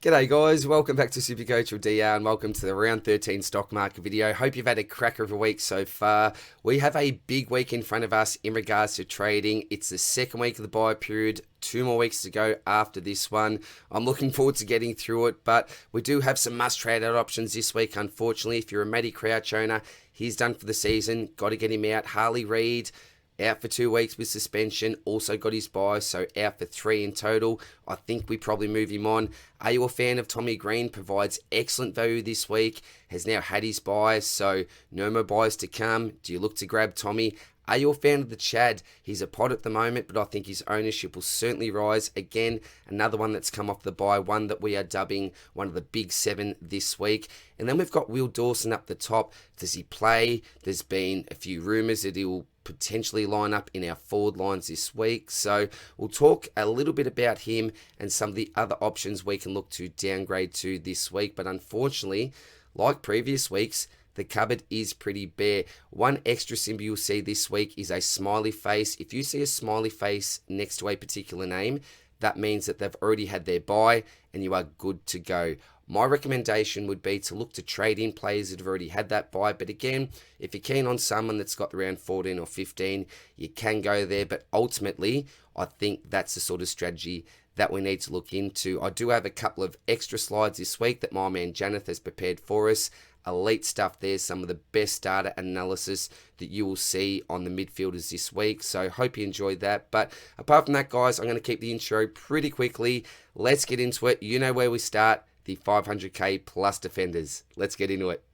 G'day guys, welcome back to Supercoach or DR and welcome to the round 13 stock market video. Hope you've had a cracker of a week so far. We have a big week in front of us in regards to trading. It's the second week of the buy period, 2 more weeks to go after this one. I'm looking forward to getting through it, but we do have some must trade out options this week. Unfortunately, if you're a Matty Crouch owner, he's done for the season. Got to get him out. Harley Reid, out for 2 weeks with suspension, also got his buy, so out for 3 in total. I think we probably move him on. Are you a fan of Tommy Green? Provides excellent value this week, has now had his buy, so no more buys to come. Do you look to grab Tommy? Are you a fan of the Chad? He's a pod at the moment, but I think his ownership will certainly rise. Again, another one that's come off the buy, one that we are dubbing one of the big 7 this week. And then we've got Will Dawson up the top. Does he play? There's been a few rumours that he'll potentially line up in our forward lines this week. So we'll talk a little bit about him and some of the other options we can look to downgrade to this week. But unfortunately, like previous weeks, the cupboard is pretty bare. One extra symbol you'll see this week is a smiley face. If you see a smiley face next to a particular name, that means that they've already had their buy and you are good to go. My recommendation would be to look to trade in players that have already had that buy. But again, if you're keen on someone that's got around 14 or 15, you can go there. But ultimately, I think that's the sort of strategy that we need to look into. I do have a couple of extra slides this week that my man Janath has prepared for us. Elite stuff there, some of the best data analysis that you will see on the midfielders this week. So hope you enjoyed that. But apart from that, guys, I'm going to keep the intro pretty quickly. Let's get into it. You know where we start, the 500k plus defenders. Let's get into it.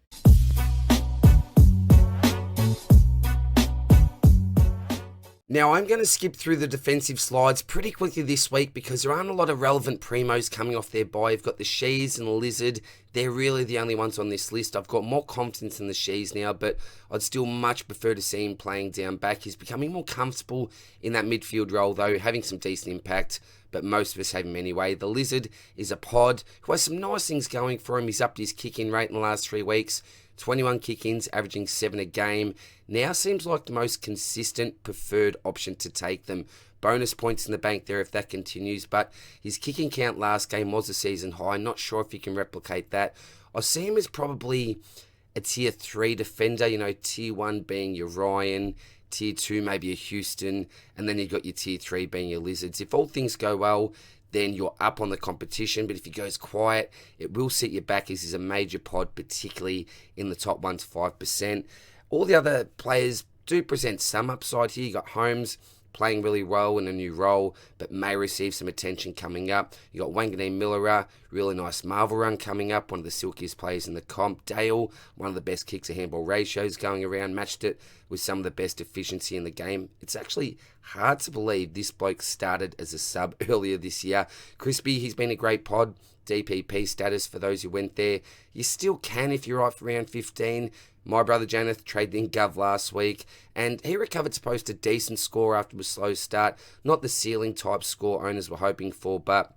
Now, I'm going to skip through the defensive slides pretty quickly this week because there aren't a lot of relevant primos coming off their buy. You've got the Shees and the Lizard. They're really the only ones on this list. I've got more confidence in the Shees now, but I'd still much prefer to see him playing down back. He's becoming more comfortable in that midfield role, though, having some decent impact, but most of us have him anyway. The Lizard is a pod who has some nice things going for him. He's upped his kick-in rate in the last 3 weeks. 21 kick-ins, averaging 7 a game. Now seems like the most consistent preferred option to take them. Bonus points in the bank there if that continues, but his kicking count last game was a season high. Not sure if he can replicate that. I see him as probably a tier 3 defender, tier 1 being your Ryan, tier 2 maybe a Houston, and then you've got your tier 3 being your Lizards. If all things go well, then you're up on the competition. But if he goes quiet, it will set you back as he's a major pod, particularly in the top 1 to 5%. All the other players do present some upside here. You got Holmes playing really well in a new role, but may receive some attention coming up. You got Wanganeen Millera, really nice Marvel run coming up, one of the silkiest players in the comp. Dale, one of the best kicks to handball ratios going around, matched it with some of the best efficiency in the game. It's actually hard to believe this bloke started as a sub earlier this year. Crispy, he's been a great pod. DPP status for those who went there. You still can if you're right for round 15. My brother Janath traded in Gov last week, and he recovered to post a decent score after a slow start. Not the ceiling type score owners were hoping for, but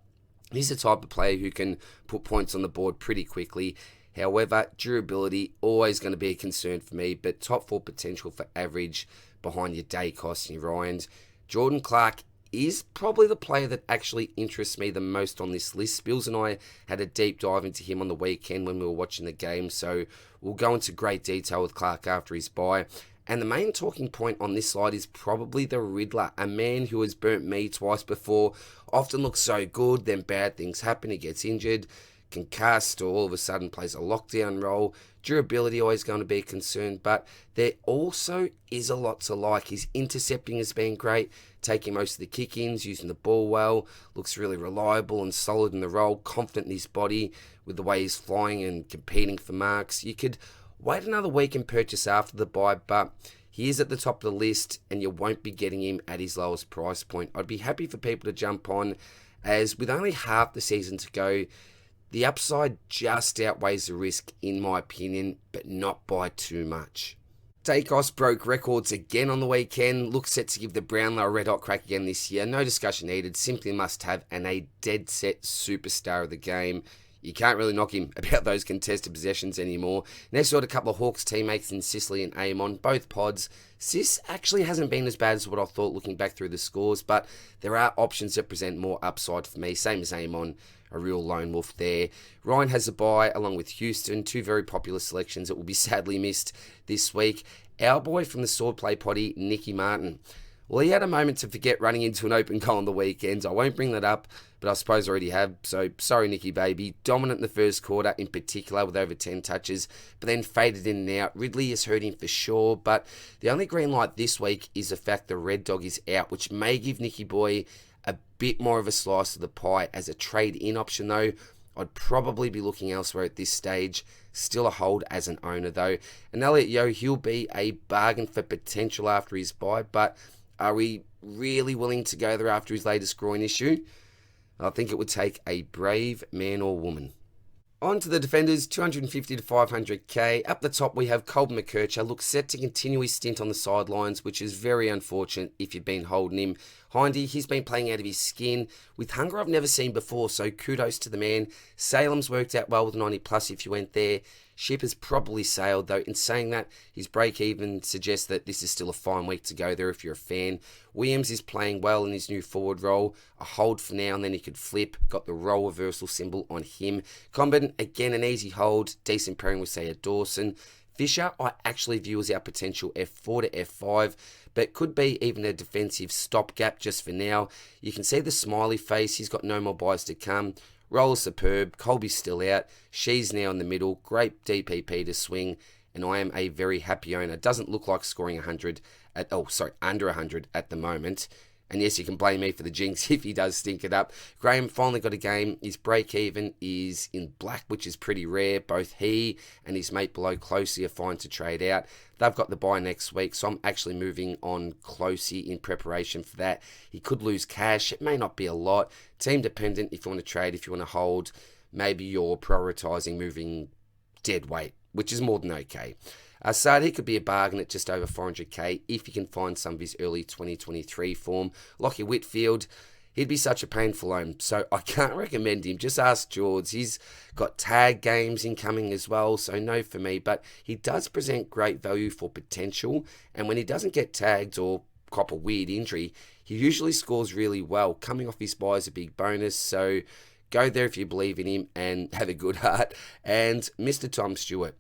he's the type of player who can put points on the board pretty quickly. However, durability, always going to be a concern for me, but top 4 potential for average behind your Dacos and your Ryans. Jordan Clark is probably the player that actually interests me the most on this list. Spills and I had a deep dive into him on the weekend when we were watching the game, so we'll go into great detail with Clark after his bye. And the main talking point on this slide is probably the Riddler, a man who has burnt me twice before. Often looks so good, then bad things happen, he gets injured, concussed, or all of a sudden plays a lockdown role. Durability always going to be a concern, but there also is a lot to like. His intercepting has been great, taking most of the kick-ins, using the ball well, looks really reliable and solid in the role, confident in his body with the way he's flying and competing for marks. You could wait another week and purchase after the buy, but he is at the top of the list and you won't be getting him at his lowest price point. I'd be happy for people to jump on, as with only half the season to go, the upside just outweighs the risk in my opinion, but not by too much. Dacos broke records again on the weekend. Looks set to give the Brownlow a red hot crack again this year. No discussion needed. Simply must have, and a dead set superstar of the game. You can't really knock him about those contested possessions anymore. Next, got a couple of Hawks teammates in Sicily and Amon, both pods. Sis actually hasn't been as bad as what I thought looking back through the scores, but there are options that present more upside for me. Same as Amon. a real lone wolf there. Ryan has a bye along with Houston, two very popular selections that will be sadly missed this week. Our boy from the Swordplay Potty, Nicky Martin. Well, he had a moment to forget running into an open goal on the weekend. I won't bring that up, but I suppose I already have. So, sorry, Nicky baby. Dominant in the first quarter in particular with over 10 touches, but then faded in and out. Ridley has hurt him for sure, but the only green light this week is the fact the Red Dog is out, which may give Nicky boy a bit more of a slice of the pie as a trade-in option, though. I'd probably be looking elsewhere at this stage. Still a hold as an owner, though. And Elliot Yeo, he'll be a bargain for potential after his bye, but are we really willing to go there after his latest groin issue? I think it would take a brave man or woman. On to the defenders, 250 to 500k. Up the top, we have Colton McKercher. Looks set to continue his stint on the sidelines, which is very unfortunate if you've been holding him. Hindy, he's been playing out of his skin with hunger I've never seen before, so kudos to the man. Salem's worked out well with 90 plus if you went there. Ship has probably sailed, though. In saying that, his break-even suggests that this is still a fine week to go there if you're a fan. Williams is playing well in his new forward role. A hold for now, and then he could flip. Got the role reversal symbol on him. Comben, again, an easy hold. Decent pairing with, say, a Dawson. Fisher, I actually view as our potential F4 to F5, but could be even a defensive stopgap just for now. You can see the smiley face. He's got no more buys to come. Roller's superb, Colby's still out, she's now in the middle, great DPP to swing, and I am a very happy owner. Doesn't look like scoring under 100 at the moment. And yes, you can blame me for the jinx if he does stink it up. Graham finally got a game. His break-even is in black, which is pretty rare. Both he and his mate below Closey are fine to trade out. They've got the bye next week, so I'm actually moving on Closey in preparation for that. He could lose cash. It may not be a lot. Team dependent if you want to trade, if you want to hold. Maybe you're prioritising moving dead weight, which is more than okay. Sadi could be a bargain at just over 400k if you can find some of his early 2023 form. Lockie Whitfield, he'd be such a painful own, so I can't recommend him. Just ask George. He's got tag games incoming as well, so no for me, but he does present great value for potential, and when he doesn't get tagged or cop a weird injury, he usually scores really well. Coming off his bye is a big bonus, so go there if you believe in him and have a good heart. And Mr. Tom Stewart,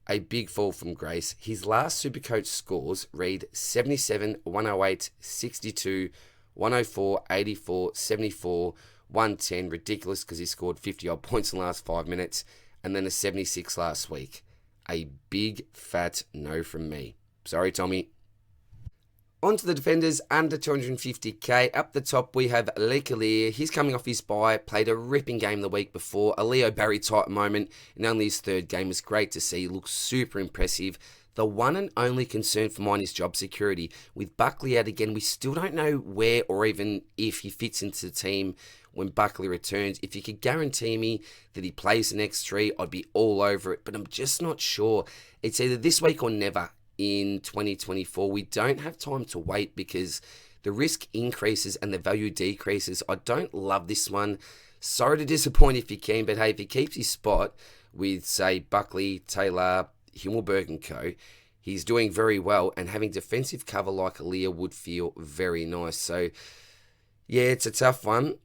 a big fall from grace. His last Supercoach scores read 77, 108, 62, 104, 84, 74, 110. Ridiculous because he scored 50-odd points in the last 5 minutes. And then a 76 last week. A big fat no from me. Sorry, Tommy. On to the defenders under 250k. Up the top, we have LACH. He's coming off his bye, played a ripping game the week before. A Leo Barry type moment in only his third game was great to see. Looks super impressive. The one and only concern for mine is job security. With Buckley out again, we still don't know where or even if he fits into the team when Buckley returns. If you could guarantee me that he plays the next three, I'd be all over it, but I'm just not sure. It's either this week or never. In 2024, we don't have time to wait because the risk increases and the value decreases. I don't love this one. Sorry to disappoint if you can, but hey, if he keeps his spot with, say, Buckley, Taylor, Himmelberg and co, he's doing very well, and having defensive cover like Aaliyah would feel very nice. So, yeah, it's a tough one.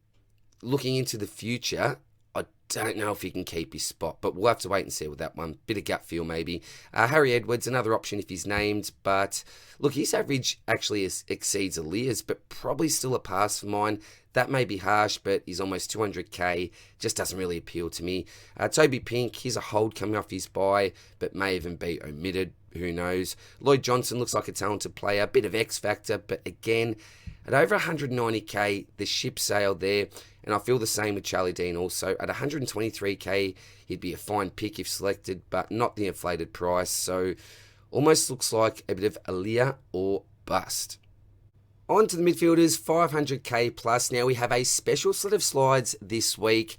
Looking into the future, I don't know if he can keep his spot, but we'll have to wait and see with that one. Bit of gut feel maybe. Harry Edwards, another option if he's named, but look, his average actually exceeds Aaliyah's, but probably still a pass for mine. That may be harsh, but he's almost 200k. Just doesn't really appeal to me. Toby Pink, he's a hold coming off his bye, but may even be omitted. Who knows? Lloyd Johnson looks like a talented player, bit of X factor, but again, at over 190k, the ship sailed there, and I feel the same with Charlie Dean also. At 123k, he'd be a fine pick if selected, but not the inflated price, so almost looks like a bit of Aaliyah or bust. On to the midfielders, 500k plus. Now we have a special set of slides this week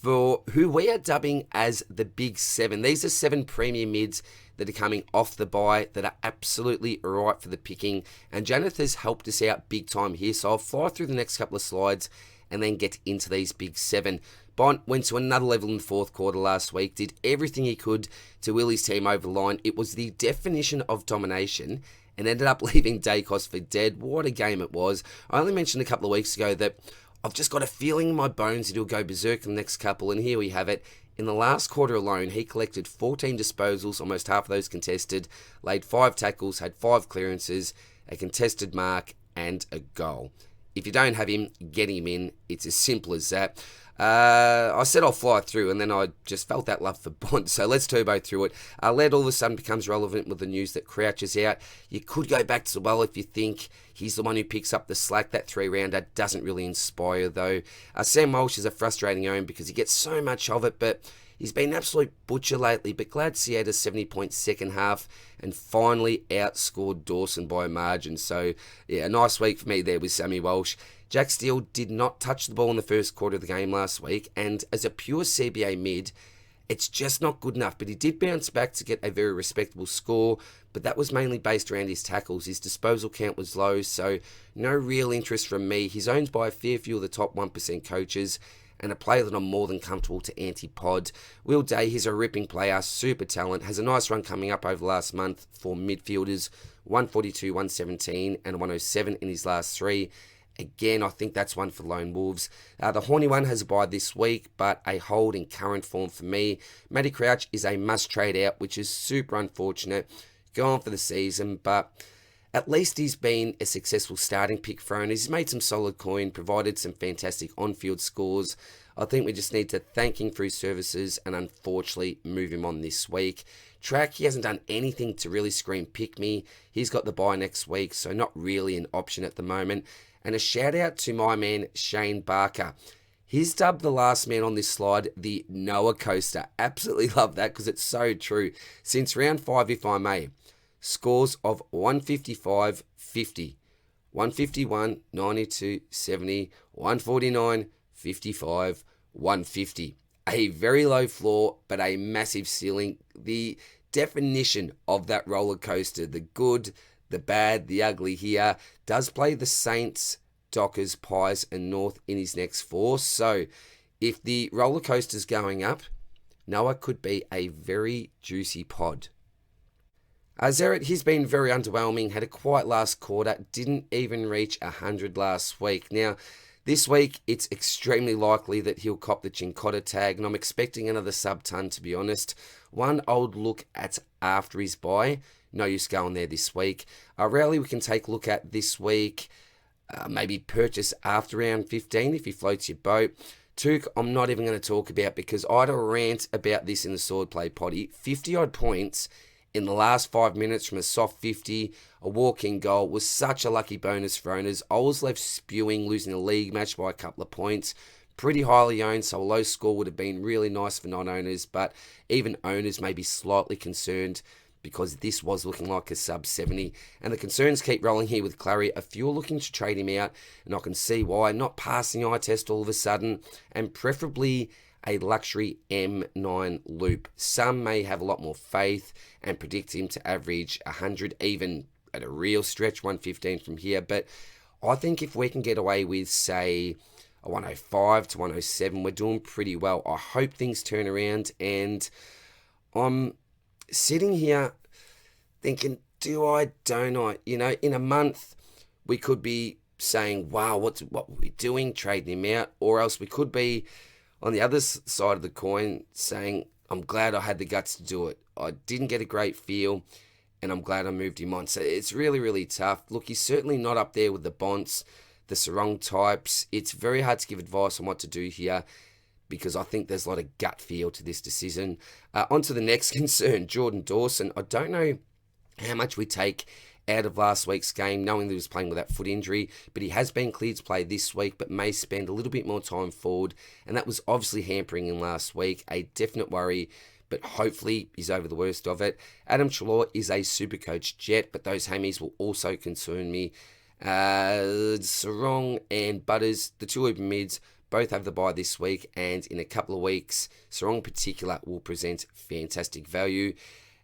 for who we are dubbing as the Big Seven. These are 7 premium mids that are coming off the bye that are absolutely right for the picking. And Janath has helped us out big time here. So I'll fly through the next couple of slides and then get into these Big Seven. Bont went to another level in the fourth quarter last week, did everything he could to will his team over the line. It was the definition of domination and ended up leaving Dacos for dead. What a game it was. I only mentioned a couple of weeks ago that I've just got a feeling in my bones that he'll go berserk in the next couple, and here we have it. In the last quarter alone, he collected 14 disposals, almost half of those contested, laid 5 tackles, had 5 clearances, a contested mark, and a goal. If you don't have him, get him in. It's as simple as that. I said I'll fly through, and then I just felt that love for Bond, so let's turbo through it. Led all of a sudden becomes relevant with the news that Crouch is out. You could go back to well if you think he's the one who picks up the slack. That 3-rounder doesn't really inspire, though. Sam Walsh is a frustrating own because he gets so much of it, but he's been an absolute butcher lately. But glad to see he had a 70-point second half and finally outscored Dawson by a margin. So, yeah, a nice week for me there with Sammy Walsh. Jack Steele did not touch the ball in the first quarter of the game last week, and as a pure CBA mid, it's just not good enough. But he did bounce back to get a very respectable score, but that was mainly based around his tackles. His disposal count was low, so no real interest from me. He's owned by a fair few of the top 1% coaches, and a player that I'm more than comfortable to anti-pod. Will Day, he's a ripping player, super talent, has a nice run coming up over the last month for midfielders, 142, 117, and 107 in his last 3. Again, I think that's one for Lone Wolves. The horny one has a bye this week, but a hold in current form for me. Matty Crouch is a must trade out, which is super unfortunate. Going for the season, but at least he's been a successful starting pick for owners. He's made some solid coin, provided some fantastic on-field scores. I think we just need to thank him for his services and unfortunately move him on this week. Track, he hasn't done anything to really scream pick me. He's got the bye next week, so not really an option at the moment. And a shout out to my man, Shane Barker. He's dubbed the last man on this slide the Noah Coaster. Absolutely love that because it's so true. Since round 5, if I may, scores of 155, 50, 151, 92, 70, 149, 55, 150. A very low floor, but a massive ceiling. The definition of that roller coaster, the good, the bad, the ugly here, does play the Saints, Dockers, Pies, and North in his next 4. So if the roller coaster's going up, Noah could be a very juicy pod. Zeret, he's been very underwhelming, had a quiet last quarter, didn't even reach 100 last week. Now, this week, it's extremely likely that he'll cop the Chincotta tag, and I'm expecting another sub-ton, to be honest. One old look at after his bye. No use going there this week. Rarely we can take a look at this week. Maybe purchase after round 15 if he floats your boat. Took, I'm not even going to talk about because I had a rant about this in the Swordplay potty. 50-odd points in the last 5 minutes from a soft 50, a walk-in goal was such a lucky bonus for owners. I was left spewing, losing a league match by a couple of points. Pretty highly owned, so a low score would have been really nice for non-owners, but even owners may be slightly concerned because this was looking like a sub 70. And the concerns keep rolling here with Clary. A few are looking to trade him out, and I can see why. Not passing eye test all of a sudden, and preferably a luxury M9 loop. Some may have a lot more faith and predict him to average 100, even at a real stretch, 115 from here. But I think if we can get away with, say, a 105 to 107, we're doing pretty well. I hope things turn around, and I'm sitting here thinking, do I, don't I? You know, in a month, we could be saying, wow, what are we doing, trading him out? Or else we could be on the other side of the coin saying, I'm glad I had the guts to do it. I didn't get a great feel, and I'm glad I moved him on. So it's really, really tough. Look, he's certainly not up there with the Bonts, the Sarong types. It's very hard to give advice on what to do here, because I think there's a lot of gut feel to this decision. On to the next concern, Jordan Dawson. I don't know how much we take out of last week's game, knowing that he was playing with that foot injury, but he has been cleared to play this week, but may spend a little bit more time forward, and that was obviously hampering him last week. A definite worry, but hopefully he's over the worst of it. Adam Treloar is a Supercoach jet, but those hammies will also concern me. Sarong and Butters, the two open mids, both have the bye this week, and in a couple of weeks, Sarong in particular will present fantastic value.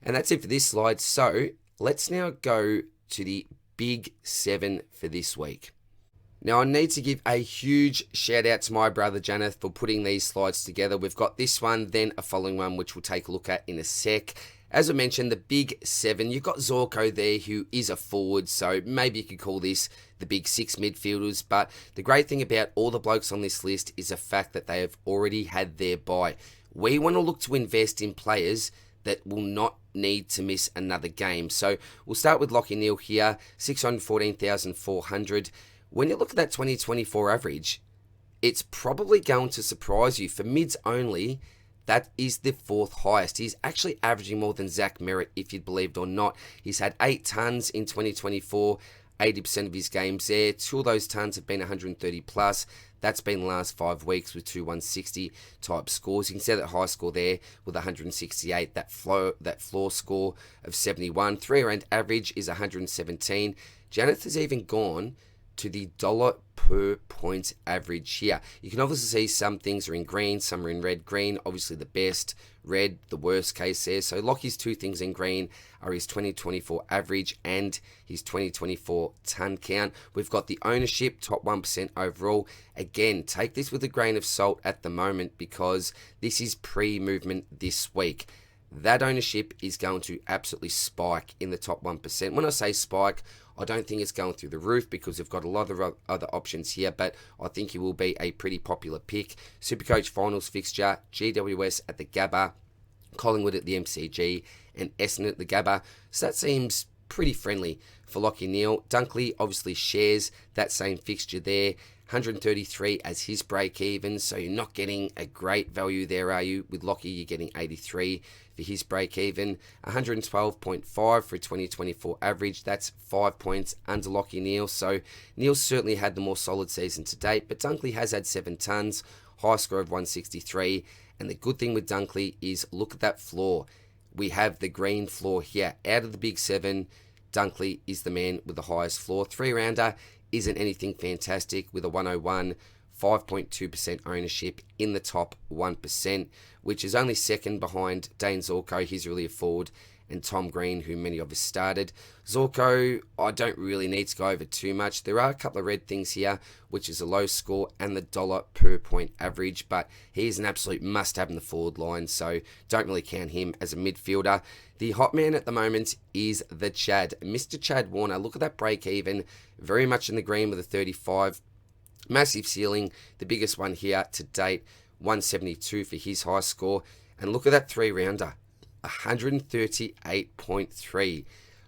And that's it for this slide. So let's now go to the big 7 for this week. Now, I need to give a huge shout out to my brother Janath for putting these slides together. We've got this one, then a following one, which we'll take a look at in a sec. As I mentioned, the big 7, you've got Zorko there, who is a forward, so maybe you could call this the big 6 midfielders. But the great thing about all the blokes on this list is the fact that they have already had their bye. We want to look to invest in players that will not need to miss another game. So we'll start with Lachie Neale here, 614,400. When you look at that 2024 average, it's probably going to surprise you. For mids only, that is the 4th highest. He's actually averaging more than Zach Merritt, if you'd believed or not. He's had 8 tons in 2024, 80% of his games there. 2 of those tons have been 130 plus. That's been the last 5 weeks with 2 160 type scores. You can see that high score there with 168, that floor score of 71. 3-round average is 117. Janath has even gone to the dollar per point average here. You can obviously see some things are in green, some are in red. Green, obviously the best. Red, the worst case there. So Lachie's 2 things in green are his 2024 average and his 2024 ton count. We've got the ownership, top 1% overall. Again, take this with a grain of salt at the moment because this is pre-movement this week. That ownership is going to absolutely spike in the top 1%. When I say spike, I don't think it's going through the roof because we've got a lot of other options here, but I think he will be a pretty popular pick. Supercoach finals fixture, GWS at the Gabba, Collingwood at the MCG, and Essendon at the Gabba. So that seems pretty friendly for Lachie Neale. Dunkley obviously shares that same fixture there. 133 as his break-even, so you're not getting a great value there, are you? With Lachie, you're getting 83 for his break-even. 112.5 for a 2024 average. That's 5 points under Lachie Neale, so Neale certainly had the more solid season to date, but Dunkley has had 7 tons, high score of 163, and the good thing with Dunkley is look at that floor. We have the green floor here. Out of the big 7, Dunkley is the man with the highest floor. 3-rounder isn't anything fantastic with a 101, 5.2% ownership in the top 1%, which is only second behind Dane Zorko. He's really a forward, and Tom Green, who many of us started. Zorko, I don't really need to go over too much. There are a couple of red things here, which is a low score and the dollar per point average, but he's an absolute must-have in the forward line, so don't really count him as a midfielder. The hot man at the moment is the Chad. Mr. Chad Warner, look at that break-even, very much in the green with a 35. Massive ceiling, the biggest one here to date, 172 for his high score. And look at that 3-rounder, 138.3.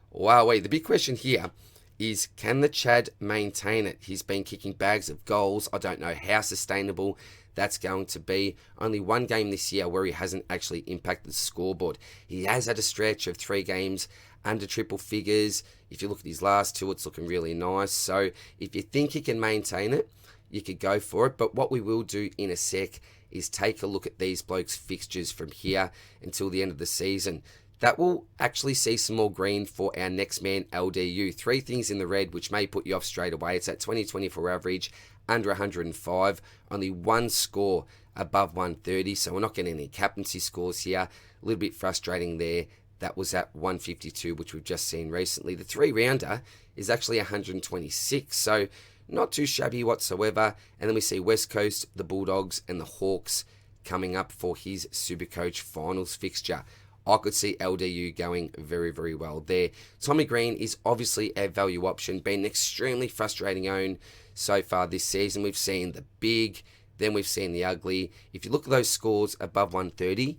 Wow, the big question here is, can the Chad maintain it? He's been kicking bags of goals. I don't know how sustainable that's going to be. Only 1 game this year where he hasn't actually impacted the scoreboard. He has had a stretch of 3 games under triple figures. If you look at his last 2, it's looking really nice. So if you think he can maintain it, you could go for it. But what we will do in a sec is take a look at these blokes' fixtures from here until the end of the season. That will actually see some more green for our next man, LDU. 3 things in the red, which may put you off straight away. It's that 2024 average, under 105. Only 1 score above 130, so we're not getting any captaincy scores here. A little bit frustrating there. That was at 152, which we've just seen recently. The 3-rounder is actually 126, so not too shabby whatsoever. And then we see West Coast, the Bulldogs, and the Hawks coming up for his Supercoach finals fixture. I could see LDU going very, very well there. Tommy Green is obviously a value option, been an extremely frustrating own so far this season. We've seen the big, then we've seen the ugly. If you look at those scores above 130,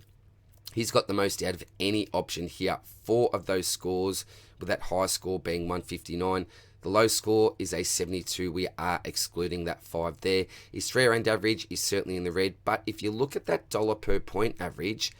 he's got the most out of any option here. 4 of those scores, with that high score being 159. The low score is a 72. We are excluding that 5 there. His 3-round average is certainly in the red, but if you look at that dollar per point average,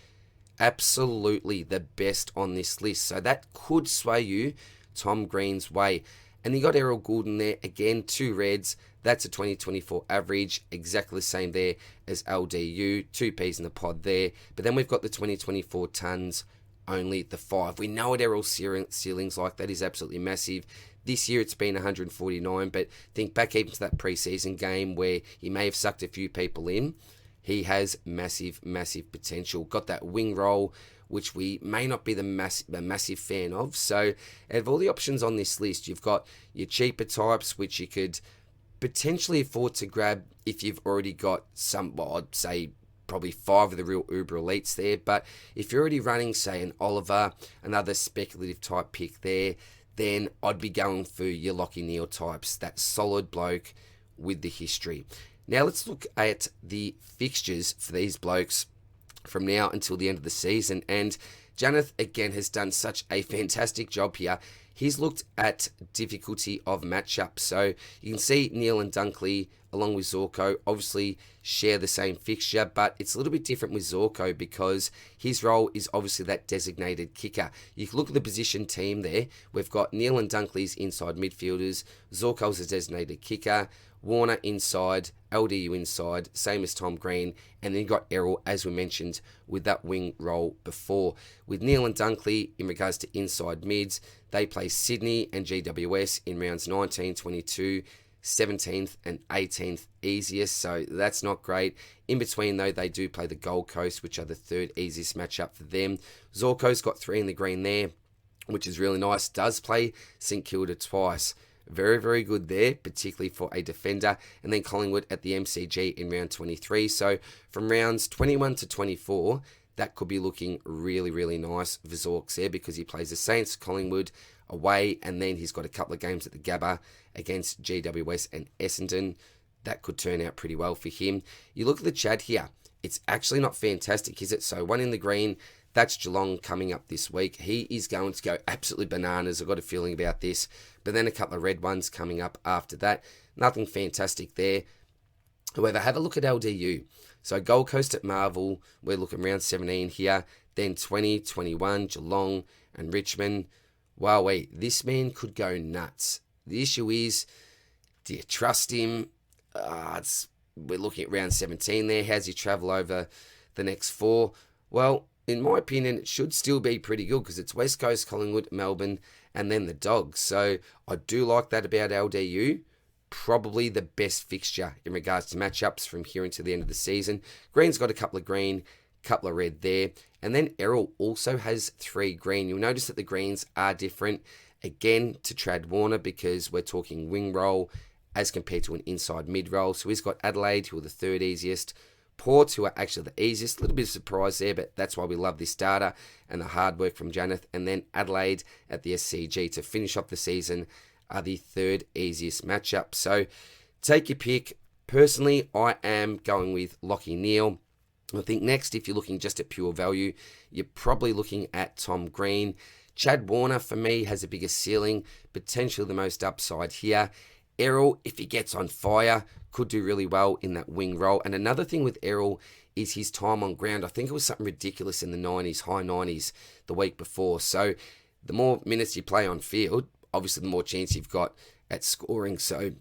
absolutely the best on this list. So that could sway you Tom Green's way. And you got Errol Goulden there, again, 2 reds. That's a 2024 average, exactly the same there as LDU, 2 Ps in the pod there. But then we've got the 2024 tons, only the 5. We know what Errol's ceiling's like. That is absolutely massive. This year it's been 149, but think back even to that preseason game where he may have sucked a few people in. He has massive, massive potential. Got that wing roll, which we may not be the massive fan of. So out of all the options on this list, you've got your cheaper types, which you could potentially afford to grab if you've already got some, well, I'd say probably 5 of the real uber elites there. But if you're already running, say, an Oliver, another speculative type pick there, then I'd be going for your Lachie Neale types, that solid bloke with the history. Now let's look at the fixtures for these blokes from now until the end of the season. And Janath, again, has done such a fantastic job here. He's looked at difficulty of matchup. So you can see Neale and Dunkley, along with Zorko, obviously share the same fixture, but it's a little bit different with Zorko because his role is obviously that designated kicker. You can look at the position team there. We've got Neale and Dunkley's inside midfielders, Zorko's a designated kicker, Warner inside, LDU inside, same as Tom Green, and then you got Errol, as we mentioned, with that wing role before. With Neale and Dunkley, in regards to inside mids, they play Sydney and GWS in rounds 19, 22, 17th and 18th easiest, so that's not great. In between, though, they do play the Gold Coast, which are the third easiest matchup for them. Zorko's got 3 in the green there, which is really nice. Does play St Kilda twice. Very, very good there, particularly for a defender. And then Collingwood at the MCG in round 23. So from rounds 21 to 24, that could be looking really, really nice for Zorks there because he plays the Saints, Collingwood away, and then he's got a couple of games at the Gabba against GWS and Essendon. That could turn out pretty well for him. You look at the Chad here. It's actually not fantastic, is it? So 1 in the green. That's Geelong coming up this week. He is going to go absolutely bananas. I've got a feeling about this. But then a couple of red ones coming up after that. Nothing fantastic there. However, have a look at LDU. So Gold Coast at Marvel. We're looking around 17 here. Then 20, 21, Geelong and Richmond. Wow, wait. This man could go nuts. The issue is, do you trust him? We're looking at round 17 there. How's he travel over the next 4? Well, in my opinion, it should still be pretty good because it's West Coast, Collingwood, Melbourne, and then the Dogs. So I do like that about LDU. Probably the best fixture in regards to matchups from here until the end of the season. Green's got a couple of green, couple of red there. And then Errol also has 3 green. You'll notice that the greens are different, again, to Trad Warner because we're talking wing roll as compared to an inside mid roll. So he's got Adelaide, who are the 3rd easiest. Port, who are actually the easiest. A little bit of surprise there, but that's why we love this data and the hard work from Janath. And then Adelaide at the SCG to finish off the season are the 3rd easiest matchup. So take your pick. Personally, I am going with Lachie Neale. I think next, if you're looking just at pure value, you're probably looking at Tom Green. Chad Warner, for me, has a bigger ceiling, potentially the most upside here. Errol, if he gets on fire, could do really well in that wing role. And another thing with Errol is his time on ground. I think it was something ridiculous in the 90s, high 90s the week before. So the more minutes you play on field, obviously the more chance you've got at scoring. So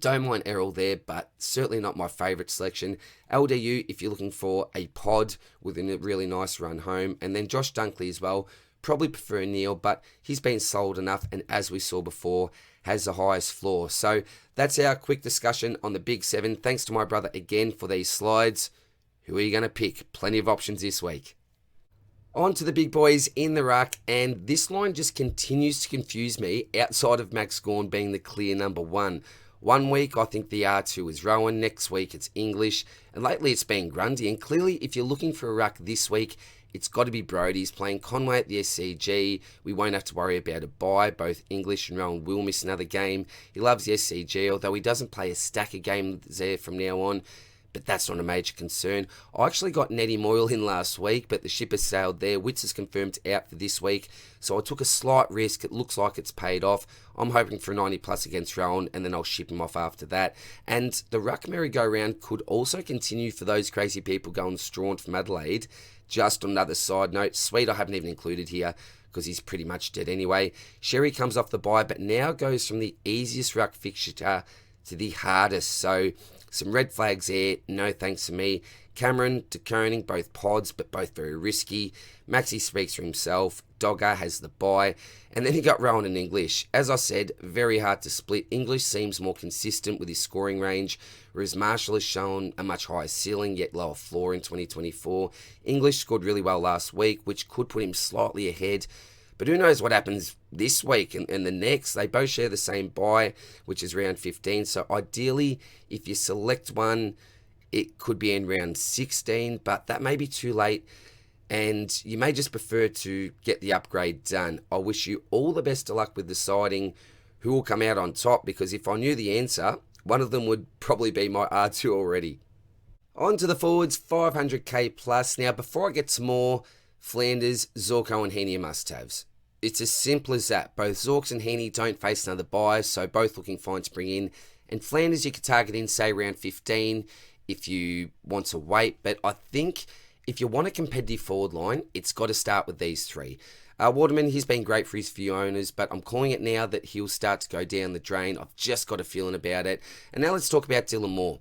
don't mind Errol there, but certainly not my favourite selection. LDU, if you're looking for a pod with a really nice run home. And then Josh Dunkley as well. Probably prefer Neale, but he's been sold enough. And as we saw before, has the highest floor. So that's our quick discussion on the Big 7. Thanks to my brother again for these slides. Who are you going to pick? Plenty of options this week. On to the big boys in the ruck, and this line just continues to confuse me outside of Max Gawn being the clear number 1. One week I think the R2 is Rowan, next week it's English, and lately it's been Grundy. And clearly if you're looking for a ruck this week, it's got to be Brodie's playing Conway at the SCG. We won't have to worry about a bye. Both English and Rowan will miss another game. He loves the SCG, although he doesn't play a stack of games there from now on. But that's not a major concern. I actually got Nettie Moyle in last week, but the ship has sailed there. Witts is confirmed out for this week, so I took a slight risk. It looks like it's paid off. I'm hoping for a 90 plus against Rowan, and then I'll ship him off after that. And the ruck merry-go-round could also continue for those crazy people going Straunt from Adelaide. Just on another side note, Sweet I haven't even included here because he's pretty much dead anyway. Sherry comes off the bye, but now goes from the easiest ruck fixture to the hardest. So some red flags there, no thanks to me. Cameron to Koenig, both pods, but both very risky. Maxi speaks for himself. Dogger has the bye. And then he got Rowan in English. As I said, very hard to split. English seems more consistent with his scoring range, whereas Marshall has shown a much higher ceiling, yet lower floor in 2024. English scored really well last week, which could put him slightly ahead. But who knows what happens this week and the next. They both share the same bye, which is round 15. So ideally, if you select one, it could be in round 16, but that may be too late, and you may just prefer to get the upgrade done. I wish you all the best of luck with deciding who will come out on top, because if I knew the answer, one of them would probably be my R2 already. On to the forwards, 500k plus. Now, before I get to more, Flanders, Zorko and Heaney are must-haves. It's as simple as that. Both Zorks and Heaney don't face another buy, so both looking fine to bring in. And Flanders you could target in, say, round 15 if you want to wait. But I think if you want a competitive forward line, it's got to start with these three. Waterman, he's been great for his few owners, but I'm calling it now that he'll start to go down the drain. I've just got a feeling about it. And now let's talk about Dylan Moore.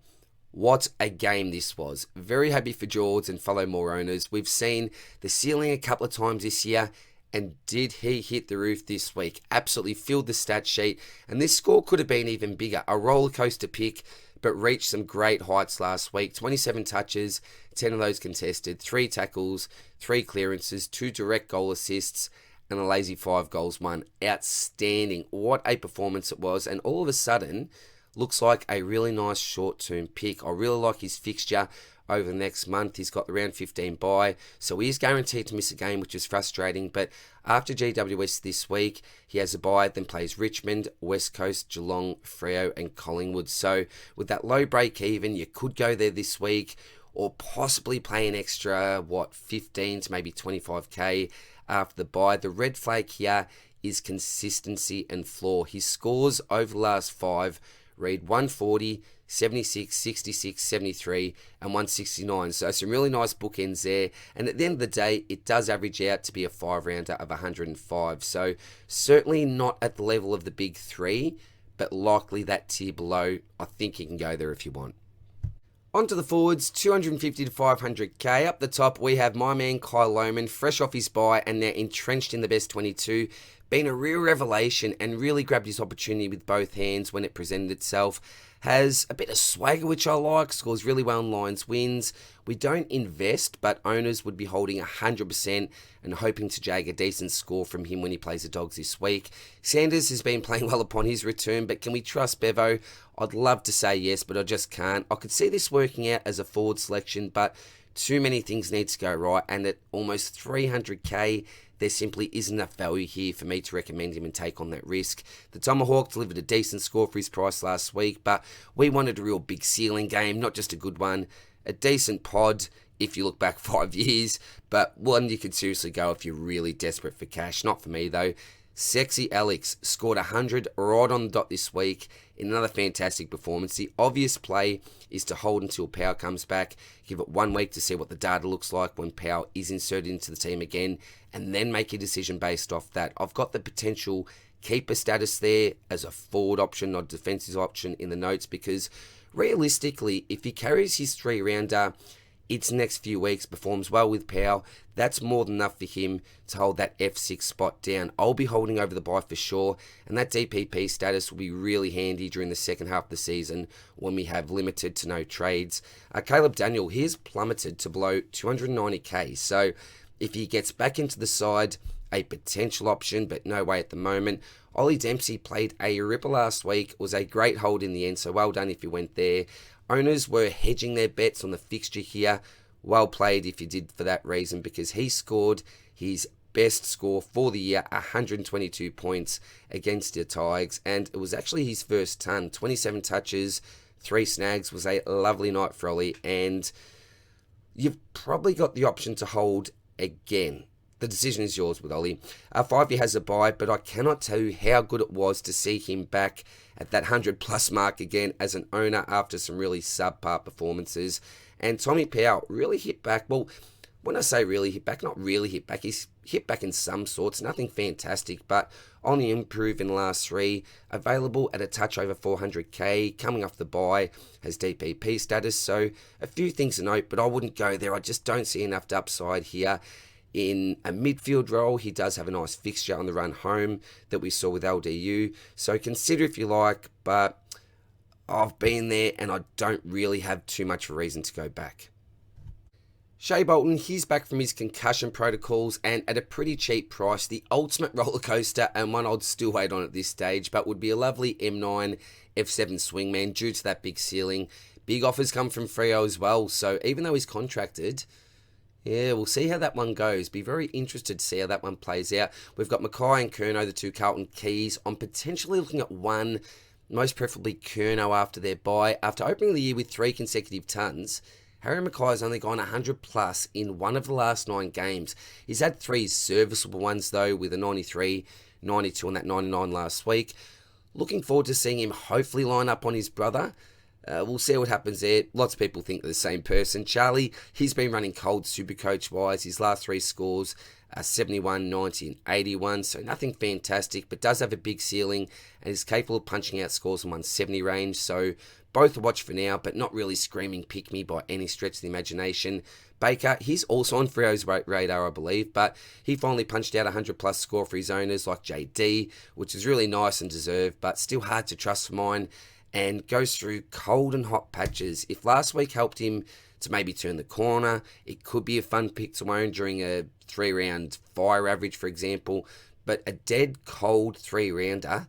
What a game this was. Very happy for George and fellow Moore owners. We've seen the ceiling a couple of times this year, and did he hit the roof this week? Absolutely filled the stat sheet, and this score could have been even bigger. A roller coaster pick, but reached some great heights last week. 27 touches, 10 of those contested, 3 tackles, 3 clearances, 2 direct goal assists, and a lazy 5 goals won. Outstanding. What a performance it was, and all of a sudden, looks like a really nice short-term pick. I really like his fixture over the next month. He's got the round 15 bye, so he is guaranteed to miss a game, which is frustrating. But after GWS this week, he has a bye, then plays Richmond, West Coast, Geelong, Freo and Collingwood. So with that low break even, you could go there this week, or possibly play an extra, 15 to maybe 25k after the bye. The red flag here is consistency and floor. His scores over the last 5 read 140, 76, 66, 73, and 169. So some really nice bookends there. And at the end of the day, it does average out to be a 5-rounder of 105. So certainly not at the level of the big 3, but likely that tier below. I think you can go there if you want. On to the forwards, 250 to 500k. Up the top, we have my man Kyle Lohmann, fresh off his bye and now entrenched in the best 22. Been a real revelation and really grabbed his opportunity with both hands when it presented itself. Has a bit of swagger, which I like, scores really well in lines, wins. We don't invest, but owners would be holding 100% and hoping to jag a decent score from him when he plays the Dogs this week. Sanders has been playing well upon his return, but can we trust Bevo? I'd love to say yes, but I just can't. I could see this working out as a forward selection, but too many things need to go right, and at almost 300k, there simply isn't enough value here for me to recommend him and take on that risk. The Tomahawk delivered a decent score for his price last week, but we wanted a real big ceiling game, not just a good one. A decent pod if you look back 5 years, but one you could seriously go if you're really desperate for cash. Not for me though. Sexy Alex scored 100 right on the dot this week in another fantastic performance. The obvious play is to hold until Powell comes back, give it 1 week to see what the data looks like when Powell is inserted into the team again, and then make a decision based off that. I've got the potential keeper status there as a forward option, not a defensive option in the notes, because realistically, if he carries his 3-rounder, its next few weeks, performs well with Powell, that's more than enough for him to hold that F6 spot down. I'll be holding over the bye for sure, and that DPP status will be really handy during the second half of the season when we have limited to no trades. Caleb Daniel, he's plummeted to below 290k, so if he gets back into the side, a potential option, but no way at the moment. Ollie Dempsey played a ripper last week, was a great hold in the end, so well done if you went there. Owners were hedging their bets on the fixture here. Well played if you did for that reason, because he scored his best score for the year, 122 points against the Tigers, and it was actually his first ton. 27 touches, 3 snags, was a lovely night for Ollie, and you've probably got the option to hold again. The decision is yours with Ollie. 5 year has a bye, but I cannot tell you how good it was to see him back at that 100 plus mark again as an owner after some really subpar performances. And Tommy Powell really hit back. Well, when I say really hit back, not really hit back. He's hit back in some sorts, nothing fantastic, but on the improve in the last 3. Available at a touch over 400k, coming off the bye, has DPP status. So a few things to note, but I wouldn't go there. I just don't see enough upside here. In a midfield role, he does have a nice fixture on the run home that we saw with LDU. So consider if you like, but I've been there and I don't really have too much of a reason to go back. Shea Bolton, he's back from his concussion protocols and at a pretty cheap price. The ultimate roller coaster, and one I'd still wait on at this stage, but would be a lovely M9 F7 swingman due to that big ceiling. Big offers come from Freo as well, so even though he's contracted, yeah, we'll see how that one goes. Be very interested to see how that one plays out. We've got Mackay and Curnow, the two Carlton keys. I'm potentially looking at one, most preferably Curnow after their bye. After opening the year with 3 consecutive tons, Harry Mackay's only gone 100 plus in one of the last 9 games. He's had 3 serviceable ones though, with a 93, 92 and that 99 last week. Looking forward to seeing him hopefully line up on his brother. We'll see what happens there. Lots of people think they're the same person. Charlie, he's been running cold Supercoach wise. His last 3 scores are 71, 90 and 81. So nothing fantastic, but does have a big ceiling and is capable of punching out scores in 170 range. So both a watch for now, but not really screaming pick me by any stretch of the imagination. Baker, he's also on Freo's radar, I believe, but he finally punched out a 100 plus score for his owners like JD, which is really nice and deserved, but still hard to trust for mine. And goes through cold and hot patches. If last week helped him to maybe turn the corner, it could be a fun pick to own during a 3-round fire average, for example. But a dead cold 3-rounder,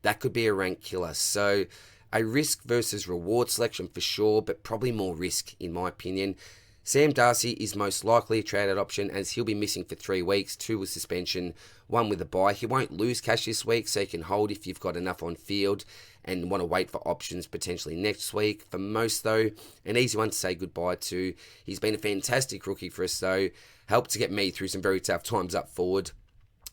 that could be a rank killer. So a risk versus reward selection for sure, but probably more risk in my opinion. Sam Darcy is most likely a trade-out option as he'll be missing for 3 weeks, 2 with suspension, 1 with a bye. He won't lose cash this week, so you can hold if you've got enough on field and want to wait for options potentially next week. For most though, an easy one to say goodbye to. He's been a fantastic rookie for us though, helped to get me through some very tough times up forward.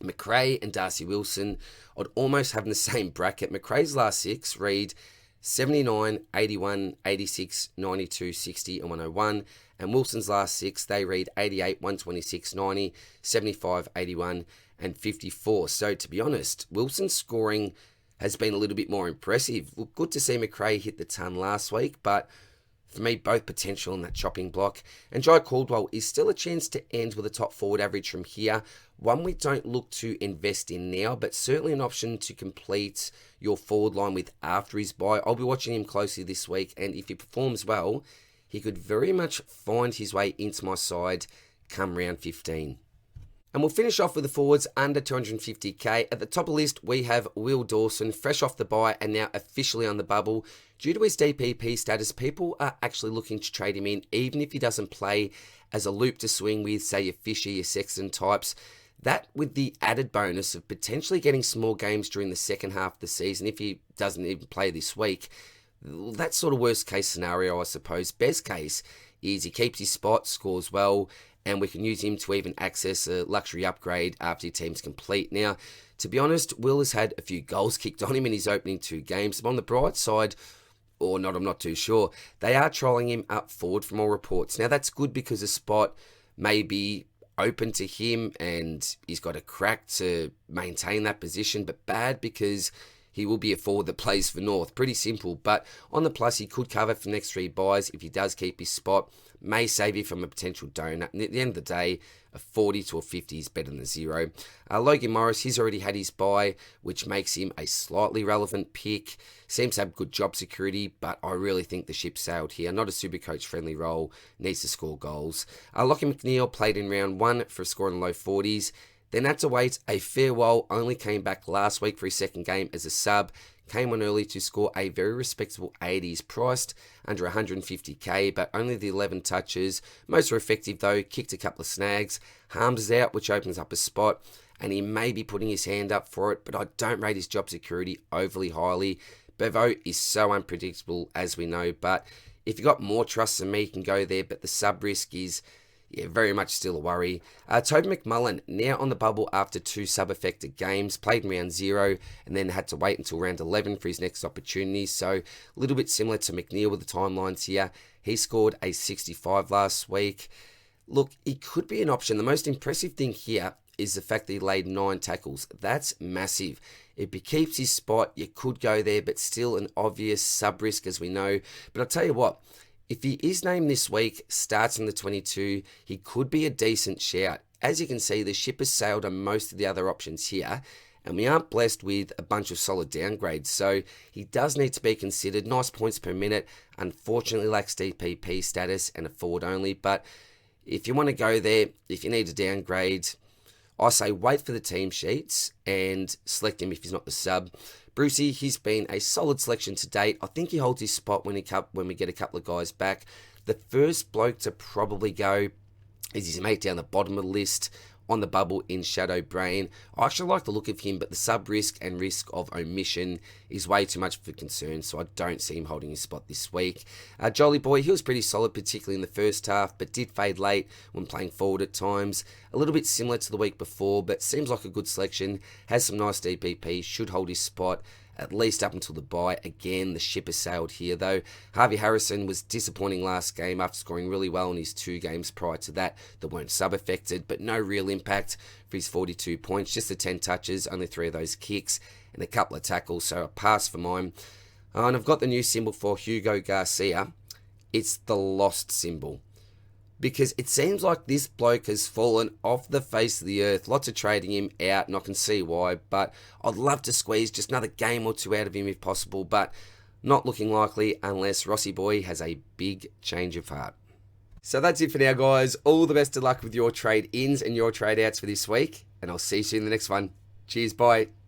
McRae and Darcy Wilson, I'd almost have in the same bracket. McRae's last 6 read 79, 81, 86, 92, 60 and 101. And Wilson's last 6, they read 88, 126, 90, 75, 81 and 54. So to be honest, Wilson's scoring has been a little bit more impressive. Well, good to see McRae hit the ton last week, but for me, both potential in that chopping block. And Jai Caldwell is still a chance to end with a top forward average from here. One we don't look to invest in now, but certainly an option to complete your forward line with after his bye. I'll be watching him closely this week, and if he performs well, he could very much find his way into my side come round 15. And we'll finish off with the forwards under 250k. At the top of the list, we have Will Dawson, fresh off the bye and now officially on the bubble. Due to his DPP status, people are actually looking to trade him in, even if he doesn't play as a loop to swing with, say, your Fisher, your Sexton types. That with the added bonus of potentially getting some more games during the second half of the season, if he doesn't even play this week. That's sort of worst case scenario, I suppose. Best case is he keeps his spot, scores well, and we can use him to even access a luxury upgrade after your team's complete. Now, to be honest, Will has had a few goals kicked on him in his opening 2 games. But on the bright side, or not, I'm not too sure, they are trolling him up forward from all reports. Now, that's good because a spot may be open to him and he's got a crack to maintain that position, but bad because he will be a forward that plays for North. Pretty simple, but on the plus, he could cover for the next 3 buys if he does keep his spot. May save you from a potential donut. And at the end of the day, a 40 to a 50 is better than a 0. Logan Morris, he's already had his buy, which makes him a slightly relevant pick. Seems to have good job security, but I really think the ship sailed here. Not a Supercoach friendly role, needs to score goals. Lockie McNeil played in round 1 for a score in the low 40s. Then had to wait a fair while, only came back last week for his second game as a sub. Came on early to score a very respectable 80s, priced under 150k, but only the 11 touches. Most were effective though, kicked a couple of snags. Harms is out, which opens up a spot, and he may be putting his hand up for it, but I don't rate his job security overly highly. Bevo is so unpredictable, as we know, but if you've got more trust than me, you can go there, but the sub risk is very much still a worry. Toby McMullen, now on the bubble after 2 sub-affected games, played in round 0 and then had to wait until round 11 for his next opportunity. So a little bit similar to McNeil with the timelines here. He scored a 65 last week. Look, he could be an option. The most impressive thing here is the fact that he laid 9 tackles. That's massive. If he keeps his spot, you could go there, but still an obvious sub-risk as we know. But I'll tell you what, if he is named this week, starts in the 22, he could be a decent shout. As you can see, the ship has sailed on most of the other options here, and we aren't blessed with a bunch of solid downgrades, so he does need to be considered. Nice points per minute, unfortunately lacks DPP status and a forward only, but if you want to go there, if you need a downgrade, I say wait for the team sheets and select him if he's not the sub. Brucey, he's been a solid selection to date. I think he holds his spot when we get a couple of guys back. The first bloke to probably go is his mate down the bottom of the list on the bubble in Shadow Brain. I actually like the look of him, but the sub risk and risk of omission is way too much of a concern, so I don't see him holding his spot this week. Jolly Boy, he was pretty solid, particularly in the first half, but did fade late when playing forward at times. A little bit similar to the week before, but seems like a good selection. Has some nice DPP, should hold his spot at least up until the bye. Again, the ship has sailed here though. Harvey Harrison was disappointing last game after scoring really well in his 2 games prior to that weren't sub-affected, but no real impact for his 42 points. Just the 10 touches, only 3 of those kicks, and a couple of tackles, so a pass for mine. And I've got the new symbol for Hugo Garcia. It's the lost symbol, because it seems like this bloke has fallen off the face of the earth. Lots of trading him out, and I can see why, but I'd love to squeeze just another game or 2 out of him if possible, but not looking likely unless Rossi Boy has a big change of heart. So that's it for now, guys. All the best of luck with your trade-ins and your trade-outs for this week, and I'll see you soon in the next one. Cheers, bye.